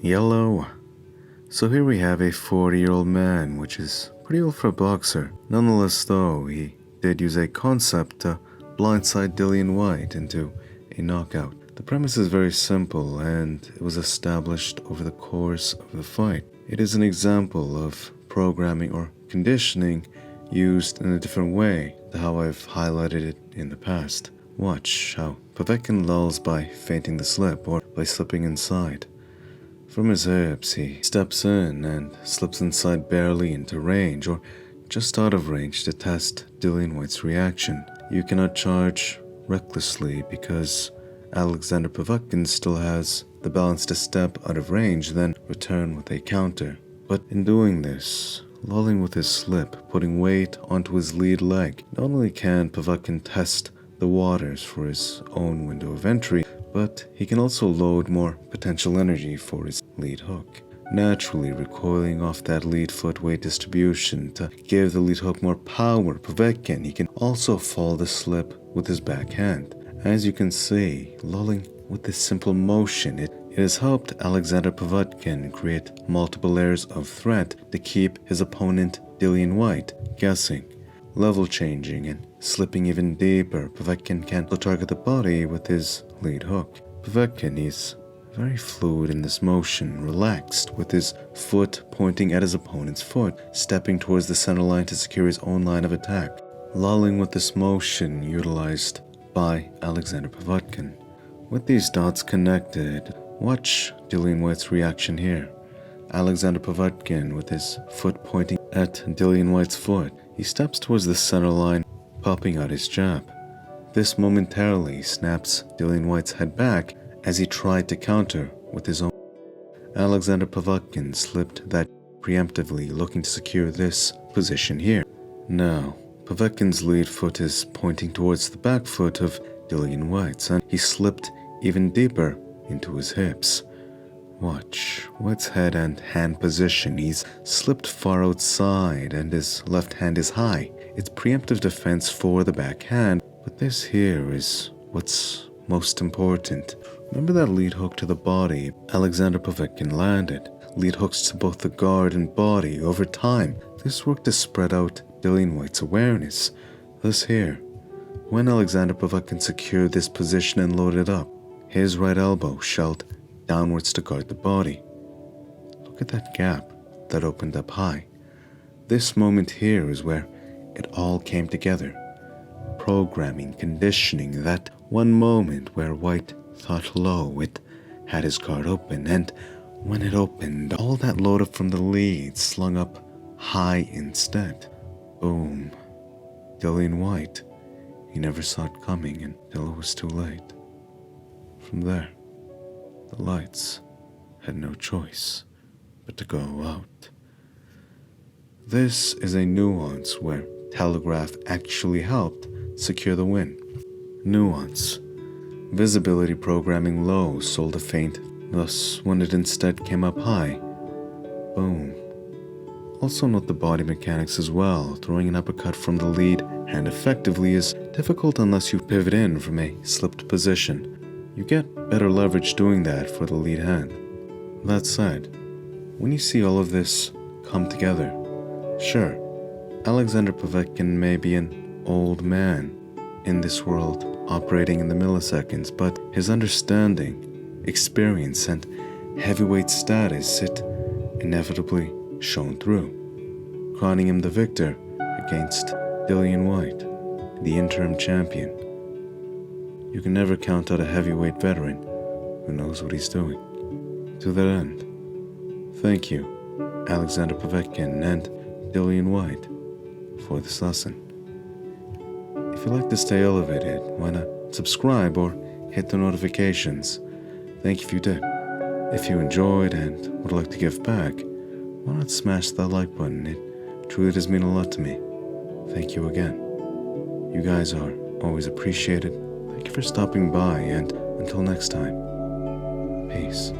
Yellow. So here we have a 40-year-old man, which is pretty old for a boxer. Nonetheless though, he did use a concept to blindside Dillian Whyte into a knockout. The premise is very simple and it was established over the course of the fight. It is an example of programming or conditioning used in a different way to how I've highlighted it in the past. Watch how Povetkin lulls by feinting the slip or by slipping inside. From his hips, he steps in and slips inside barely into range or just out of range to test Dillian Whyte's reaction. You cannot charge recklessly because Alexander Povetkin still has the balance to step out of range, then return with a counter. But in doing this, lulling with his slip, putting weight onto his lead leg, not only can Povetkin test the waters for his own window of entry, but he can also load more potential energy for his lead hook, naturally recoiling off that lead foot weight distribution to give the lead hook more power. Povetkin, he can also follow the slip with his backhand. As you can see, lulling with this simple motion, it has helped Alexander Povetkin create multiple layers of threat to keep his opponent Dillian Whyte guessing. Level changing and slipping even deeper, Povetkin can target the body with his lead hook. Povetkin is very fluid in this motion, relaxed, with his foot pointing at his opponent's foot, stepping towards the center line to secure his own line of attack. Lulling with this motion utilized by Alexander Povetkin. With these dots connected, watch Dillian Whyte's reaction here. Alexander Povetkin with his foot pointing at Dillian Whyte's foot. He steps towards the center line, popping out his jab. This momentarily snaps Dillian Whyte's head back as he tried to counter with his own. Alexander Povetkin slipped that preemptively, looking to secure this position here. Now, Povetkin's lead foot is pointing towards the back foot of Dillian Whyte's, and he slipped even deeper into his hips. Watch Whyte's head and hand position. He's slipped far outside and his left hand is high. It's preemptive defense for the backhand, but this here is what's most important. Remember that lead hook to the body Alexander Povetkin landed? Lead hooks to both the guard and body over time. This worked to spread out Dillian Whyte's awareness. Thus here, when Alexander Povetkin secured this position and loaded up, his right elbow shelled downwards to guard the body. Look at that gap that opened up high. This moment here is where it all came together. Programming, conditioning, that one moment where Whyte thought low, it had his guard open, and when it opened, all that load up from the lead slung up high instead. Boom. Dillian Whyte. He never saw it coming until it was too late. From there, the lights had no choice but to go out. This is a nuance where telegraph actually helped secure the win. Nuance. Visibility programming low sold a feint, thus when it instead came up high, boom. Also note the body mechanics as well. Throwing an uppercut from the lead hand effectively is difficult unless you pivot in from a slipped position. You get better leverage doing that for the lead hand. That said, when you see all of this come together, sure, Alexander Povetkin may be an old man in this world operating in the milliseconds, but his understanding, experience, and heavyweight status, it inevitably shone through, crowning him the victor against Dillian Whyte, the interim champion. You can never count out a heavyweight veteran who knows what he's doing. To that end, thank you, Alexander Povetkin and Dillian Whyte, for this lesson. If you'd like to stay elevated, why not subscribe or hit the notifications? Thank you if you did. If you enjoyed and would like to give back, why not smash that like button? It truly does mean a lot to me. Thank you again. You guys are always appreciated. Thank you for stopping by, and until next time, peace.